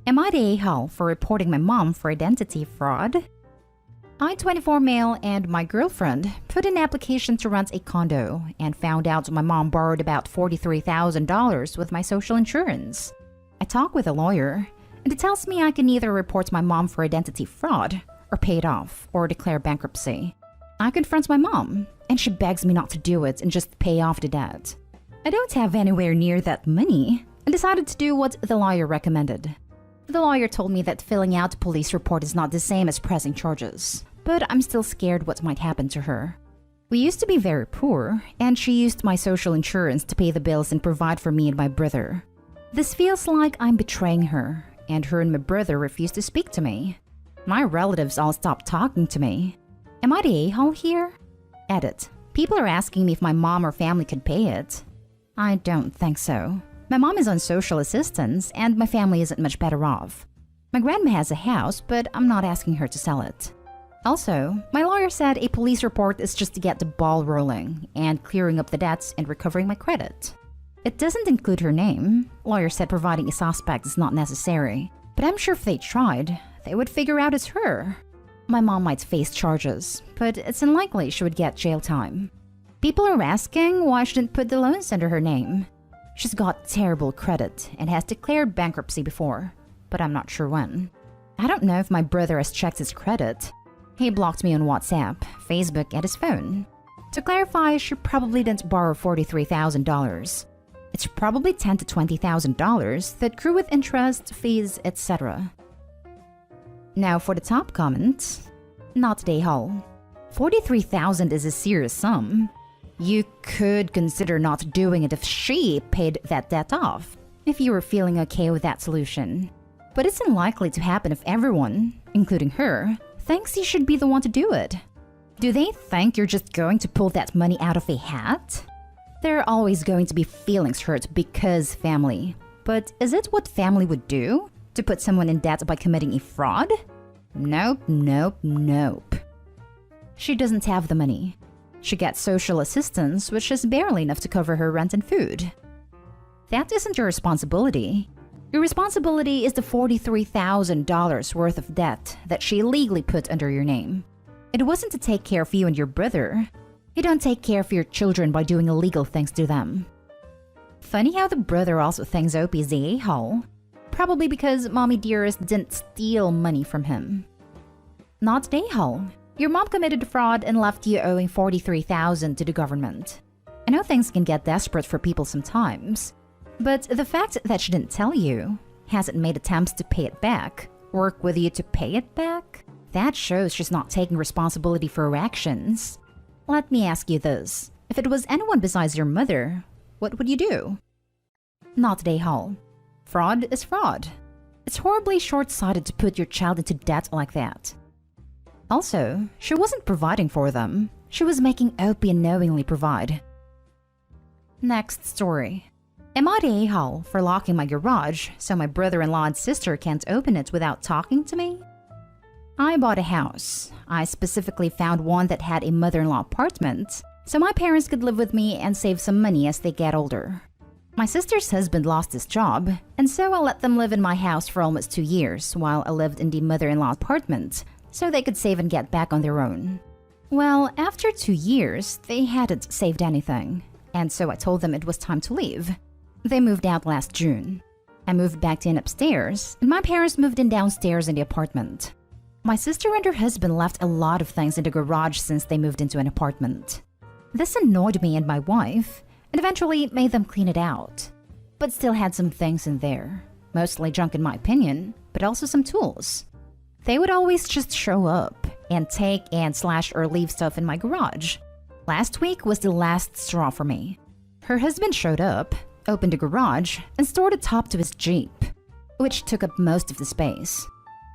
Am I the a-hole for reporting my mom for identity fraud? I, 24 male, and my girlfriend put in an application to rent a condo and found out my mom borrowed about $43,000 with my social insurance. I talk with a lawyer, and it tells me I can either report my mom for identity fraud, or pay it off, or declare bankruptcy. I confront my mom, and she begs me not to do it and just pay off the debt. I don't have anywhere near that money, and decided to do what the lawyer recommended. The lawyer told me that filling out a police report is not the same as pressing charges, but I'm still scared what might happen to her. We used to be very poor, and she used my social insurance to pay the bills and provide for me and my brother. This feels like I'm betraying her, and her and my brother refuse to speak to me. My relatives all stopped talking to me. Am I the a-hole here? Edit. People are asking me if my mom or family could pay it. I don't think so. My mom is on social assistance, and my family isn't much better off. My grandma has a house, but I'm not asking her to sell it. Also, my lawyer said a police report is just to get the ball rolling and clearing up the debts and recovering my credit. It doesn't include her name. Lawyer said providing a suspect is not necessary, but I'm sure if they tried, they would figure out it's her. My mom might face charges, but it's unlikely she would get jail time. People are asking why I shouldn't put the loans under her name. She's got terrible credit and has declared bankruptcy before, but I'm not sure when. I don't know if my brother has checked his credit. He blocked me on WhatsApp, Facebook, and his phone. To clarify, she probably didn't borrow $43,000. It's probably $10,000 to $20,000 that grew with interest, fees, etc. Now for the top comment. Not the a-hole. $43,000 is a serious sum. You could consider not doing it if she paid that debt off, if you were feeling okay with that solution. But it's unlikely to happen if everyone, including her, thinks you should be the one to do it. Do they think you're just going to pull that money out of a hat? There are always going to be feelings hurt because family. But is it what family would do? To put someone in debt by committing a fraud? Nope, nope, nope. She doesn't have the money. She gets social assistance, which is barely enough to cover her rent and food. That isn't your responsibility. Your responsibility is the $43,000 worth of debt that she illegally put under your name. It wasn't to take care of you and your brother. You don't take care of your children by doing illegal things to them. Funny how the brother also thinks Opie is the a-hole. Probably because Mommy Dearest didn't steal money from him. Not the a-hole. Your mom committed fraud and left you owing $43,000 to the government. I know things can get desperate for people sometimes, but the fact that she didn't tell you, hasn't made attempts to pay it back, work with you to pay it back, that shows she's not taking responsibility for her actions. Let me ask you this. If it was anyone besides your mother, what would you do? Not the a-hole. Fraud is fraud. It's horribly short-sighted to put your child into debt like that. Also, she wasn't providing for them. She was making Opie unknowingly provide. Next story. Am I the a-hole for locking my garage so my brother-in-law and sister can't open it without talking to me? I bought a house. I specifically found one that had a mother-in-law apartment, so my parents could live with me and save some money as they get older. My sister's husband lost his job, and so I let them live in my house for almost 2 years while I lived in the mother-in-law apartment, so they could save and get back on their own. Well, after 2 years, they hadn't saved anything, and so I told them it was time to leave. They moved out last June. I moved back in upstairs, and my parents moved in downstairs in the apartment. My sister and her husband left a lot of things in the garage since they moved into an apartment. This annoyed me and my wife, and eventually made them clean it out. But still had some things in there. Mostly junk in my opinion, but also some tools. They would always just show up and take and slash or leave stuff in my garage. Last week was the last straw for me. Her husband showed up, opened the garage, and stored a top to his Jeep, which took up most of the space.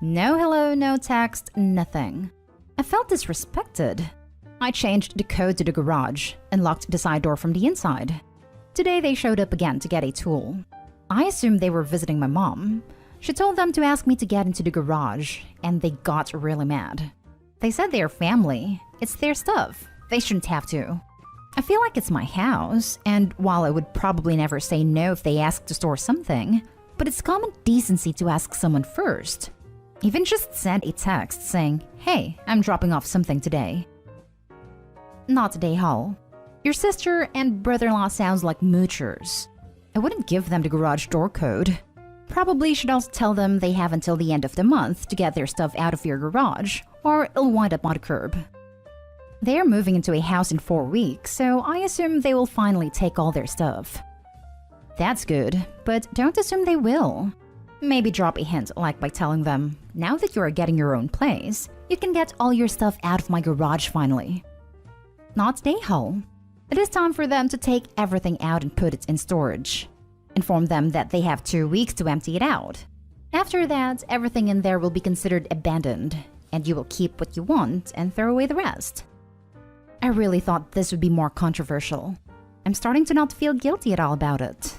No hello, no text, nothing. I felt disrespected. I changed the code to the garage and locked the side door from the inside. Today they showed up again to get a tool. I assumed they were visiting my mom. She told them to ask me to get into the garage, and they got really mad. They said they're family. It's their stuff. They shouldn't have to. I feel like it's my house, and while I would probably never say no if they asked to store something, but it's common decency to ask someone first. Even just send a text saying, "Hey, I'm dropping off something today." Not today, Hall. Your sister and brother-in-law sounds like moochers. I wouldn't give them the garage door code. Probably should also tell them they have until the end of the month to get their stuff out of your garage, or it'll wind up on the curb. They are moving into a house in 4 weeks, so I assume they will finally take all their stuff. That's good, but don't assume they will. Maybe drop a hint, like by telling them, "Now that you are getting your own place, you can get all your stuff out of my garage finally." Not today, Hull. It is time for them to take everything out and put it in storage. Inform them that they have 2 weeks to empty it out. After that, everything in there will be considered abandoned, and you will keep what you want and throw away the rest. I really thought this would be more controversial. I'm starting to not feel guilty at all about it.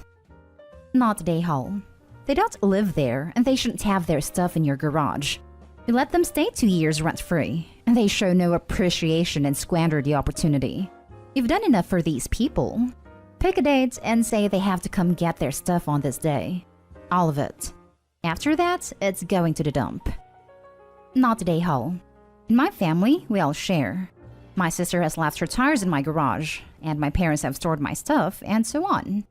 Not today, Hull. They don't live there, and they shouldn't have their stuff in your garage. You let them stay 2 years rent-free, and they show no appreciation and squander the opportunity. You've done enough for these people. Pick a date and say they have to come get their stuff on this day. All of it. After that, it's going to the dump. Not today, Hull. In my family, we all share. My sister has left her tires in my garage, and my parents have stored my stuff, and so on.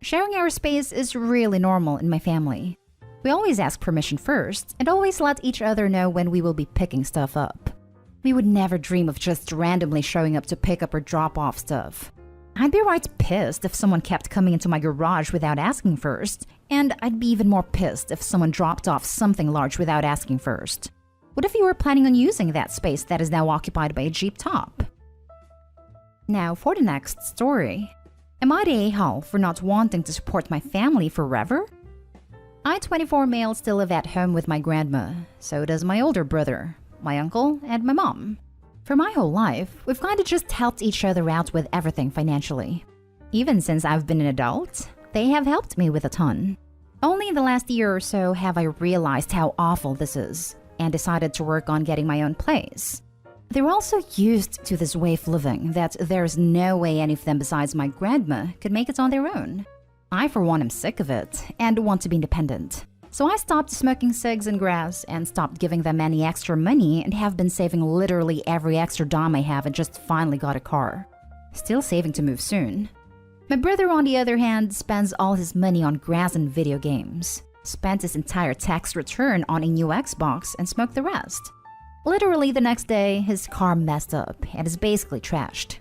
Sharing our space is really normal in my family. We always ask permission first, and always let each other know when we will be picking stuff up. We would never dream of just randomly showing up to pick up or drop off stuff. I'd be right pissed if someone kept coming into my garage without asking first, and I'd be even more pissed if someone dropped off something large without asking first. What if you were planning on using that space that is now occupied by a Jeep top? Now for the next story. Am I the a-hole for not wanting to support my family forever? I, 24 male, still live at home with my grandma. So does my older brother, my uncle, and my mom. For my whole life, we've kind of just helped each other out with everything financially. Even since I've been an adult, they have helped me with a ton. Only in the last year or so have I realized how awful this is, and decided to work on getting my own place. They were also used to this way of living that there's no way any of them besides my grandma could make it on their own. I, for one, am sick of it and want to be independent. So I stopped smoking cigs and grass and stopped giving them any extra money and have been saving literally every extra dime I have and just finally got a car. Still saving to move soon. My brother, on the other hand, spends all his money on grass and video games. Spent his entire tax return on a new Xbox and smoked the rest. Literally the next day, his car messed up and is basically trashed.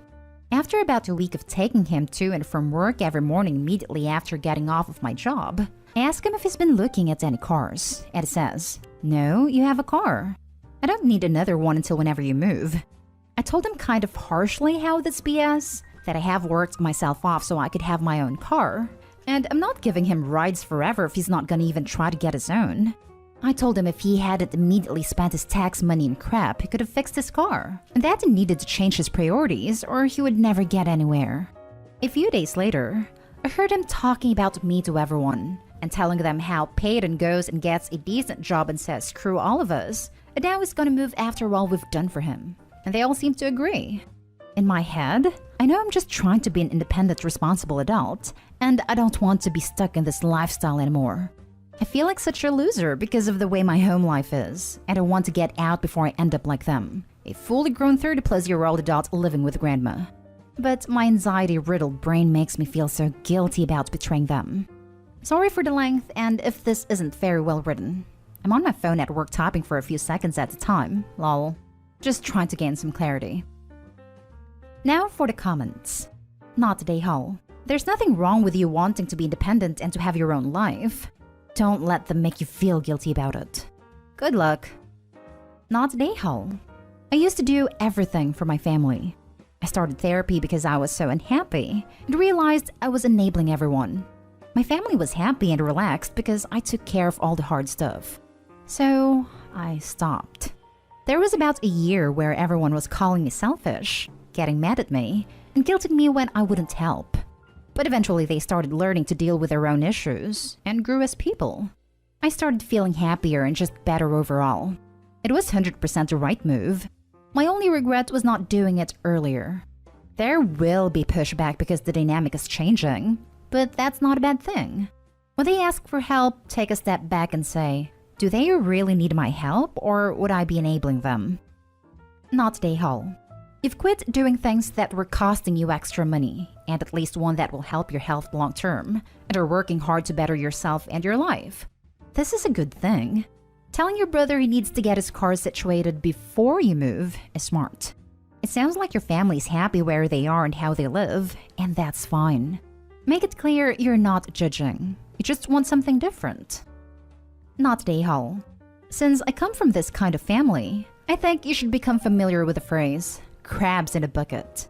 After about a week of taking him to and from work every morning immediately after getting off of my job, I ask him if he's been looking at any cars, and he says, "No, you have a car. I don't need another one until whenever you move." I told him kind of harshly how this BS, that I have worked myself off so I could have my own car, and I'm not giving him rides forever if he's not gonna even try to get his own. I told him if he hadn't immediately spent his tax money in crap, he could have fixed his car, and that he needed to change his priorities or he would never get anywhere. A few days later, I heard him talking about me to everyone, and telling them how Peyton goes and gets a decent job and says screw all of us, and now he's gonna move after all we've done for him. And they all seem to agree. In my head, I know I'm just trying to be an independent, responsible adult, and I don't want to be stuck in this lifestyle anymore. I feel like such a loser because of the way my home life is, and I want to get out before I end up like them, a fully grown 30-plus-year-old adult living with grandma. But my anxiety-riddled brain makes me feel so guilty about betraying them. Sorry for the length, and if this isn't very well written. I'm on my phone at work typing for a few seconds at a time, lol. Just trying to gain some clarity. Now for the comments. Not today, Hull. There's nothing wrong with you wanting to be independent and to have your own life. Don't let them make you feel guilty about it. Good luck. Not today, Hull. I used to do everything for my family. I started therapy because I was so unhappy and realized I was enabling everyone. My family was happy and relaxed because I took care of all the hard stuff. So I stopped. There was about a year where everyone was calling me selfish, getting mad at me, and guilting me when I wouldn't help. But eventually they started learning to deal with their own issues and grew as people. I started feeling happier and just better overall. It was 100% the right move. My only regret was not doing it earlier. There will be pushback because the dynamic is changing, but that's not a bad thing. When they ask for help, take a step back and say, do they really need my help or would I be enabling them? Not day haul. You've quit doing things that were costing you extra money, and at least one that will help your health long term, and are working hard to better yourself and your life. This is a good thing. Telling your brother he needs to get his car situated before you move is smart. It sounds like your family's happy where they are and how they live, and that's fine. Make it clear you're not judging. You just want something different. Not day haul. Since I come from this kind of family, I think you should become familiar with the phrase, crabs in a bucket.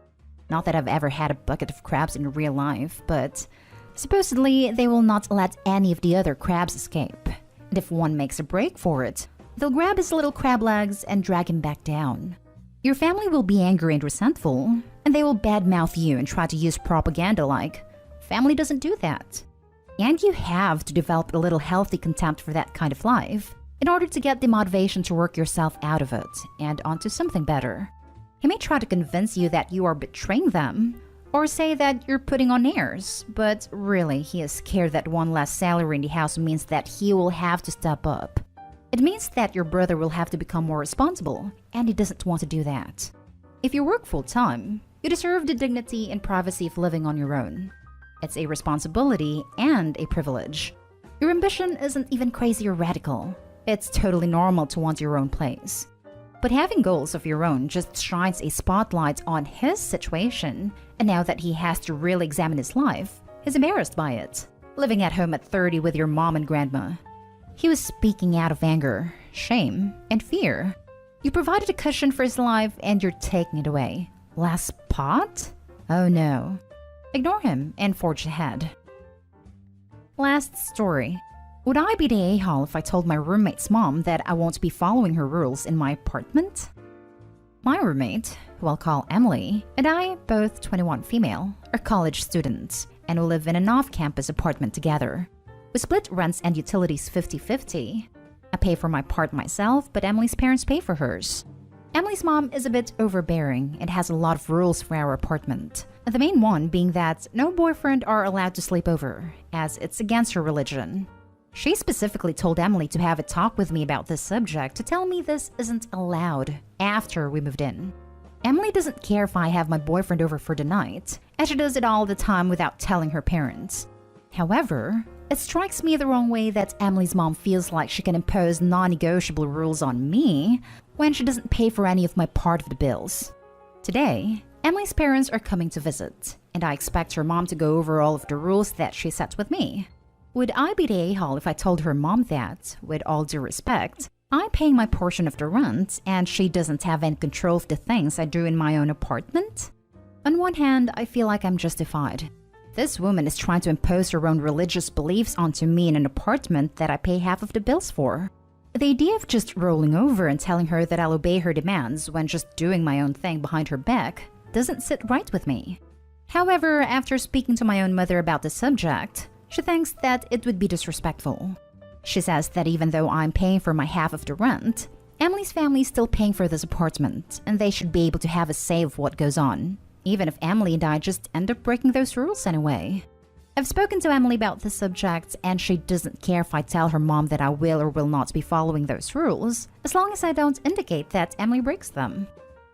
Not that I've ever had a bucket of crabs in real life, but supposedly they will not let any of the other crabs escape. And if one makes a break for it, they'll grab his little crab legs and drag him back down. Your family will be angry and resentful, and they will badmouth you and try to use propaganda like, family doesn't do that. And you have to develop a little healthy contempt for that kind of life in order to get the motivation to work yourself out of it and onto something better. He may try to convince you that you are betraying them, or say that you're putting on airs, but really he is scared that one less salary in the house means that he will have to step up. It means that your brother will have to become more responsible, and he doesn't want to do that. If you work full-time, you deserve the dignity and privacy of living on your own. It's a responsibility and a privilege. Your ambition isn't even crazy or radical. It's totally normal to want your own place. But having goals of your own just shines a spotlight on his situation, and now that he has to really examine his life, he's embarrassed by it. Living at home at 30 with your mom and grandma. He was speaking out of anger, shame, and fear. You provided a cushion for his life and you're taking it away. Last pot? Oh no. Ignore him and forge ahead. Last story. Would I be the a-hole if I told my roommate's mom that I won't be following her rules in my apartment? My roommate, who I'll call Emily, and I, both 21 female, are college students and we live in an off-campus apartment together. We split rents and utilities 50-50. I pay for my part myself, but Emily's parents pay for hers. Emily's mom is a bit overbearing and has a lot of rules for our apartment. The main one being that no boyfriend are allowed to sleep over, as it's against her religion. She specifically told Emily to have a talk with me about this subject to tell me this isn't allowed after we moved in. Emily doesn't care if I have my boyfriend over for the night, as she does it all the time without telling her parents. However, it strikes me the wrong way that Emily's mom feels like she can impose non-negotiable rules on me when she doesn't pay for any of my part of the bills. Today, Emily's parents are coming to visit, and I expect her mom to go over all of the rules that she sets with me. Would I be the a-hole if I told her mom that, with all due respect, I'm paying my portion of the rent and she doesn't have any control of the things I do in my own apartment? On one hand, I feel like I'm justified. This woman is trying to impose her own religious beliefs onto me in an apartment that I pay half of the bills for. The idea of just rolling over and telling her that I'll obey her demands when just doing my own thing behind her back doesn't sit right with me. However, after speaking to my own mother about the subject, she thinks that it would be disrespectful. She says that even though I'm paying for my half of the rent, Emily's family is still paying for this apartment, and they should be able to have a say of what goes on, even if Emily and I just end up breaking those rules anyway. I've spoken to Emily about this subject, and she doesn't care if I tell her mom that I will or will not be following those rules, as long as I don't indicate that Emily breaks them.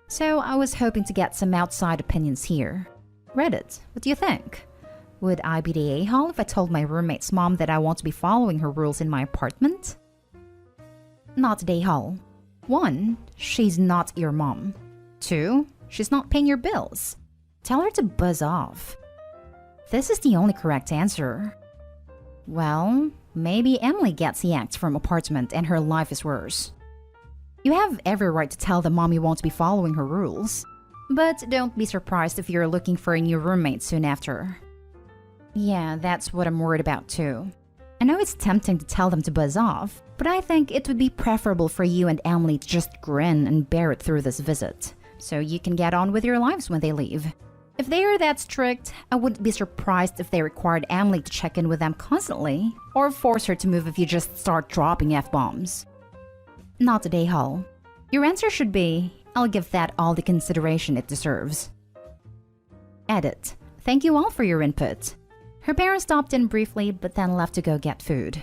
So I was hoping to get some outside opinions here. Reddit, what do you think? Would I be the a-hole if I told my roommate's mom that I won't be following her rules in my apartment? Not the a-hole. 1. She's not your mom. 2. She's not paying your bills. Tell her to buzz off. This is the only correct answer. Well, maybe Emily gets yanked from apartment and her life is worse. You have every right to tell the mom you won't be following her rules. But don't be surprised if you're looking for a new roommate soon after. Yeah, that's what I'm worried about too. I know it's tempting to tell them to buzz off, but I think it would be preferable for you and Emily to just grin and bear it through this visit, so you can get on with your lives when they leave. If they are that strict, I wouldn't be surprised if they required Emily to check in with them constantly, or force her to move if you just start dropping F-bombs. Not the a-hole. Your answer should be, I'll give that all the consideration it deserves. Edit. Thank you all for your input. Her parents stopped in briefly but then left to go get food.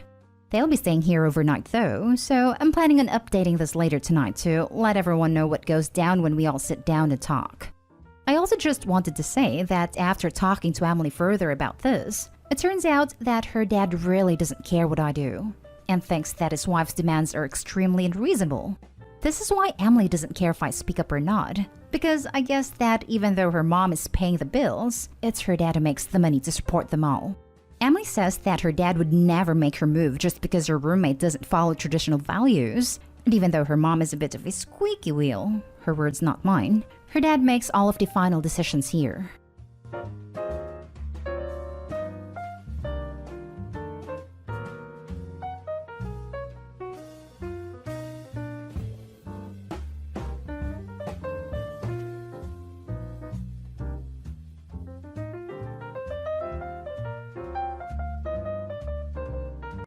They'll be staying here overnight though, so I'm planning on updating this later tonight to let everyone know what goes down when we all sit down and talk. I also just wanted to say that after talking to Emily further about this, it turns out that her dad really doesn't care what I do, and thinks that his wife's demands are extremely unreasonable. This is why Emily doesn't care if I speak up or not, because I guess that even though her mom is paying the bills, it's her dad who makes the money to support them all. Emily says that her dad would never make her move just because her roommate doesn't follow traditional values, and even though her mom is a bit of a squeaky wheel, her words not mine, her dad makes all of the final decisions here.